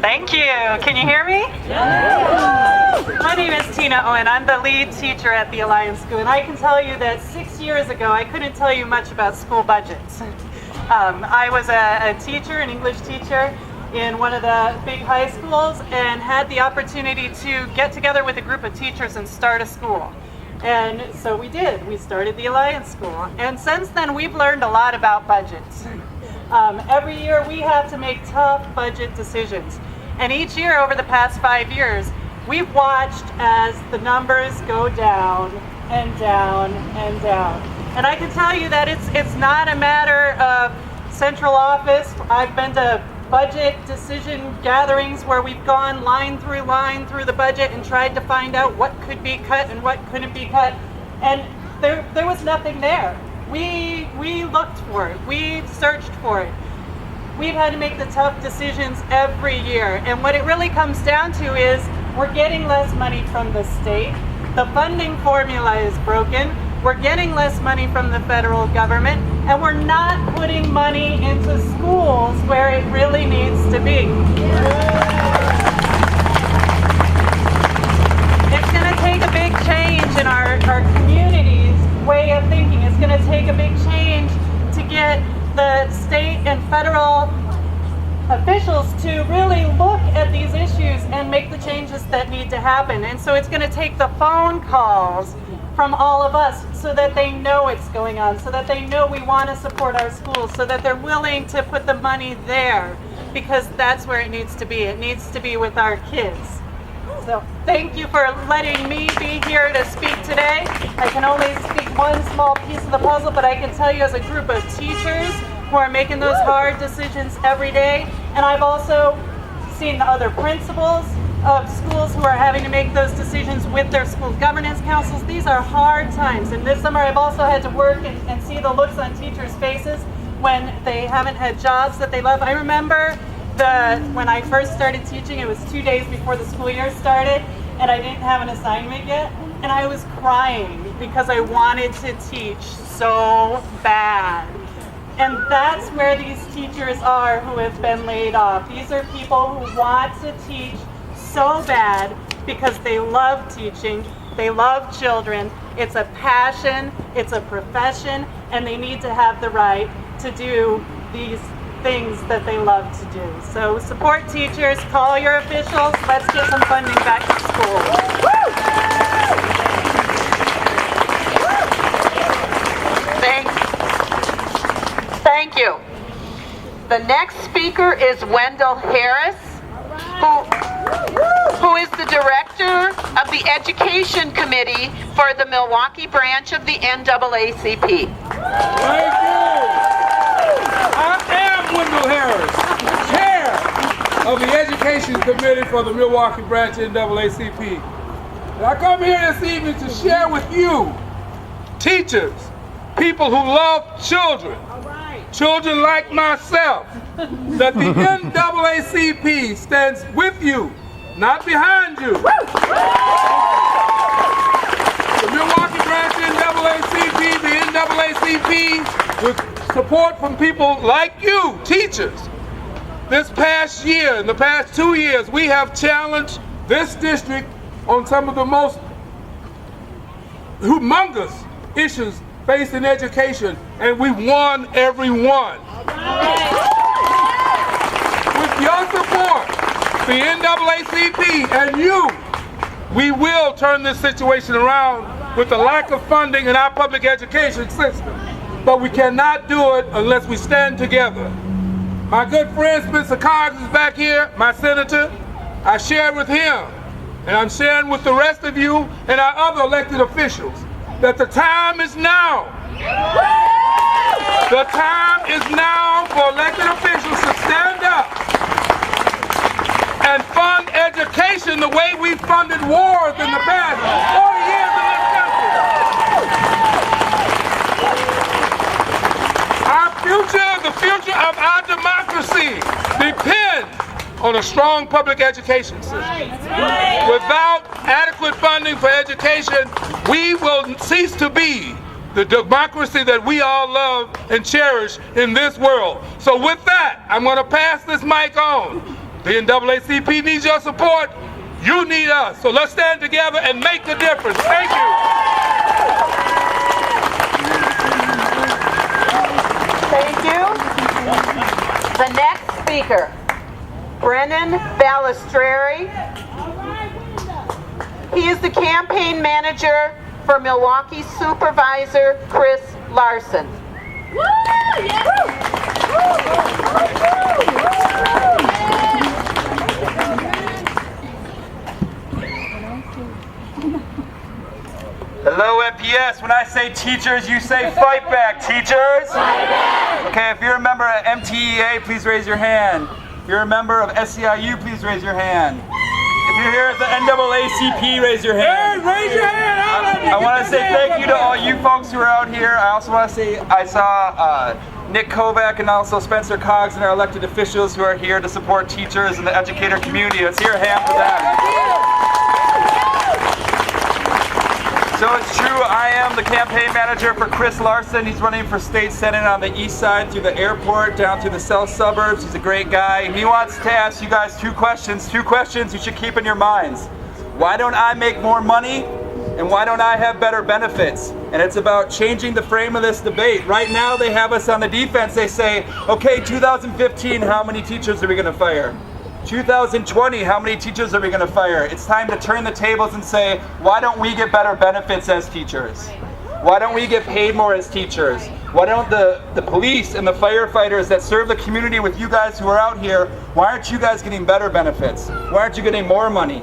Thank you. Can you hear me? My name is Tina Owen. I'm the lead teacher at the Alliance School, and I can tell you that 6 years ago, I couldn't tell you much about school budgets. I was a teacher, an English teacher, in one of the big high schools, and had the opportunity to get together with a group of teachers and start a school. And so we did. We started the Alliance School. And since then, we've learned a lot about budgets. Every year, we have to make tough budget decisions. And each year, over the past 5 years, we've watched as the numbers go down and down and down. And I can tell you that it's not a matter of central office. I've been to budget decision gatherings where we've gone line through the budget and tried to find out what could be cut and what couldn't be cut. And there was nothing there. We looked for it. We searched for it. We've had to make the tough decisions every year. And what it really comes down to is we're getting less money from the state. The funding formula is broken. We're getting less money from the federal government, and we're not putting money into schools where it really needs to be. It's going to take a big change in our community's way of thinking. It's going to take a big change to get the state and federal officials to really look at these issues and make the changes that need to happen. And so it's going to take the phone calls from all of us so that they know what's going on, so that they know we want to support our schools, so that they're willing to put the money there, because that's where it needs to be. It needs to be with our kids. So thank you for letting me be here to speak today. I can only speak one small piece of the puzzle, but I can tell you as a group of teachers who are making those hard decisions every day, and I've also seen the other principals of schools who are having to make those decisions with their school governance councils. These are hard times, and this summer I've also had to work and see the looks on teachers' faces when they haven't had jobs that they love. I remember when I first started teaching, it was 2 days before the school year started, and I didn't have an assignment yet, and I was crying because I wanted to teach so bad. And that's where these teachers are who have been laid off. These are people who want to teach so bad because they love teaching, they love children, it's a passion, it's a profession, and they need to have the right to do these things that they love to do. So support teachers, call your officials, let's get some funding back to school. Thank you. The next speaker is Wendell Harris, who is the director of the Education Committee for the Milwaukee branch of the NAACP. Thank you. I am Wendell Harris, chair of the Education Committee for the Milwaukee branch of NAACP. And I come here this evening to share with you, teachers, people who love children, children like myself, that the NAACP stands with you, not behind you. The Milwaukee branch NAACP, the NAACP, with support from people like you, teachers. This past year, in the past 2 years, we have challenged this district on some of the most humongous issues facing education, and we won every one. With your support, the NAACP and you, we will turn this situation around with the lack of funding in our public education system. But we cannot do it unless we stand together. My good friend Spencer Coggs is back here, my senator. I shared with him, and I'm sharing with the rest of you and our other elected officials, that the time is now. The time is now for elected officials to stand up and fund education the way we funded wars in the past 40 years in this country. Our future, the future of our democracy, depends on a strong public education system. Without adequate funding for education, we will cease to be the democracy that we all love and cherish in this world. So with that, I'm going to pass this mic on The NAACP needs your support. You need us. So let's stand together and make the difference. Thank you. Thank you. The next speaker, Brennan Balistreri. He is the campaign manager for Milwaukee Supervisor Chris Larson. Hello, MPS. When I say teachers, you say fight back, teachers. Fight back. Okay, if you're a member of MTEA, please raise your hand. If you're a member of SEIU, please raise your hand. If you're here at the NAACP, raise your hand. Hey, raise your hand. I want to say thank you to all you folks who are out here. I also want to say I saw Nick Kovac and also Spencer Coggs and our elected officials who are here to support teachers and the educator community. Let's hear a hand for them. So it's true, I am the campaign manager for Chris Larson. He's running for state senate on the east side through the airport down to the south suburbs. He's a great guy. He wants to ask you guys two questions you should keep in your minds. Why don't I make more money? And why don't I have better benefits? And it's about changing the frame of this debate. Right now they have us on the defense. They say, okay, 2015, how many teachers are we gonna fire? 2020, how many teachers are we going to fire? It's time to turn the tables and say, why don't we get better benefits as teachers? Why don't we get paid more as teachers? Why don't the police and the firefighters that serve the community with you guys who are out here, why aren't you guys getting better benefits? Why aren't you getting more money?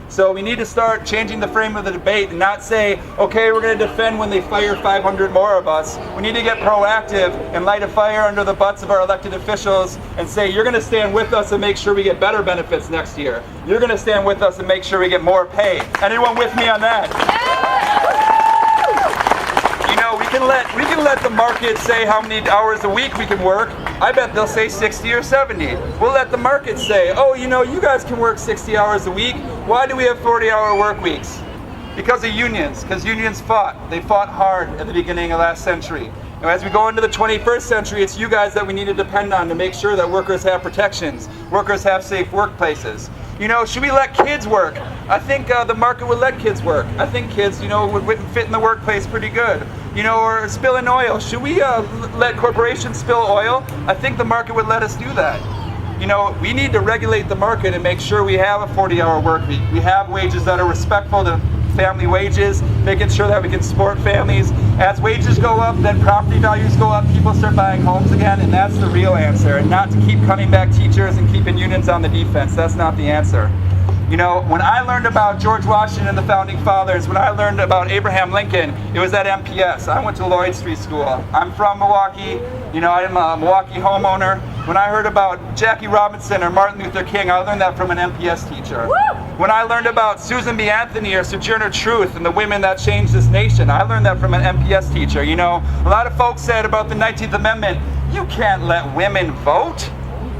So we need to start changing the frame of the debate and not say, okay, we're going to defend when they fire 500 more of us. We need to get proactive and light a fire under the butts of our elected officials and say, you're going to stand with us and make sure we get better benefits next year. You're going to stand with us and make sure we get more pay. Anyone with me on that? You know, we can let the market say how many hours a week we can work. I bet they'll say 60 or 70. We'll let the market say, oh, you know, you guys can work 60 hours a week. Why do we have 40-hour work weeks? Because of unions, because unions fought. They fought hard at the beginning of last century. And as we go into the 21st century, it's you guys that we need to depend on to make sure that workers have protections, workers have safe workplaces. You know, should we let kids work? I think the market would let kids work. I think kids, you know, would fit in the workplace pretty good. You know, or spilling oil. Should we let corporations spill oil? I think the market would let us do that. You know, we need to regulate the market and make sure we have a 40-hour work week. We have wages that are respectful to family wages, making sure that we can support families. As wages go up, then property values go up, people start buying homes again, and that's the real answer. And not to keep cutting back teachers and keeping unions on the defense. That's not the answer. You know, when I learned about George Washington and the Founding Fathers, when I learned about Abraham Lincoln, it was at MPS. I went to Lloyd Street School. I'm from Milwaukee. You know, I'm a Milwaukee homeowner. When I heard about Jackie Robinson or Martin Luther King, I learned that from an MPS teacher. Woo! When I learned about Susan B. Anthony or Sojourner Truth and the women that changed this nation, I learned that from an MPS teacher. You know, a lot of folks said about the 19th Amendment, you can't let women vote.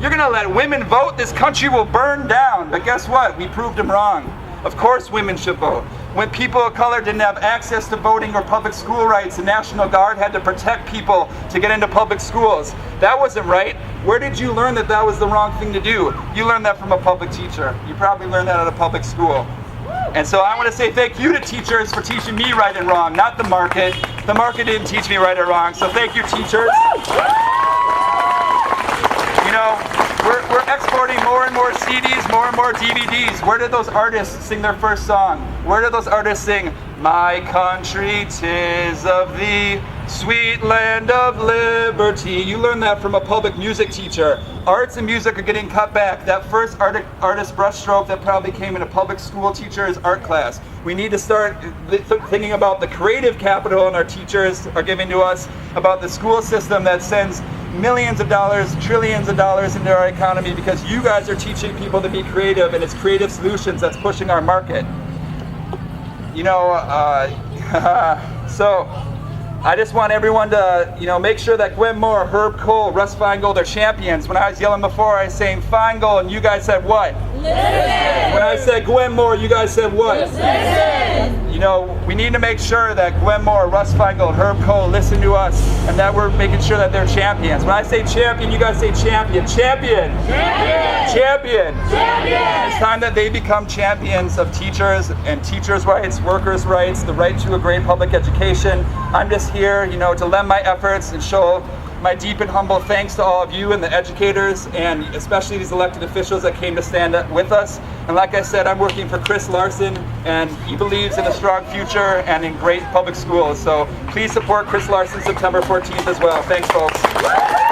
You're going to let women vote, this country will burn down. But guess what? We proved them wrong. Of course women should vote. When people of color didn't have access to voting or public school rights, the National Guard had to protect people to get into public schools. That wasn't right. Where did you learn that that was the wrong thing to do? You learned that from a public teacher. You probably learned that at a public school. And so I want to say thank you to teachers for teaching me right and wrong, not the market. The market didn't teach me right or wrong, so thank you, teachers. You know, we're exporting more and more CDs, more and more DVDs. Where did those artists sing their first song? Where did those artists sing, "My country, 'tis of thee, sweet land of liberty"? You learned that from a public music teacher. Arts and music are getting cut back. That first artist brushstroke that probably came in a public school teacher's art class. We need to start thinking about the creative capital and our teachers are giving to us, about the school system that sends millions of dollars, trillions of dollars into our economy because you guys are teaching people to be creative, and it's creative solutions that's pushing our market. You know, so I just want everyone to, you know, make sure that Gwen Moore, Herb Cole, Russ Feingold are champions. When I was yelling before, I was saying Feingold, and you guys said what? Listen. When I said Gwen Moore, you guys said what? Listen. you know, we need to make sure that Gwen Moore, Russ Feigl, Herb Cole listen to us, and that we're making sure that they're champions. When I say champion, you guys say champion. Champion! Champion! Champion! Champion! It's time that they become champions of teachers and teachers' rights, workers' rights, the right to a great public education. I'm just here, you know, to lend my efforts and show my deep and humble thanks to all of you and the educators, and especially these elected officials that came to stand up with us. And like I said, I'm working for Chris Larson, and he believes in a strong future and in great public schools. So please support Chris Larson September 14th as well. Thanks, folks.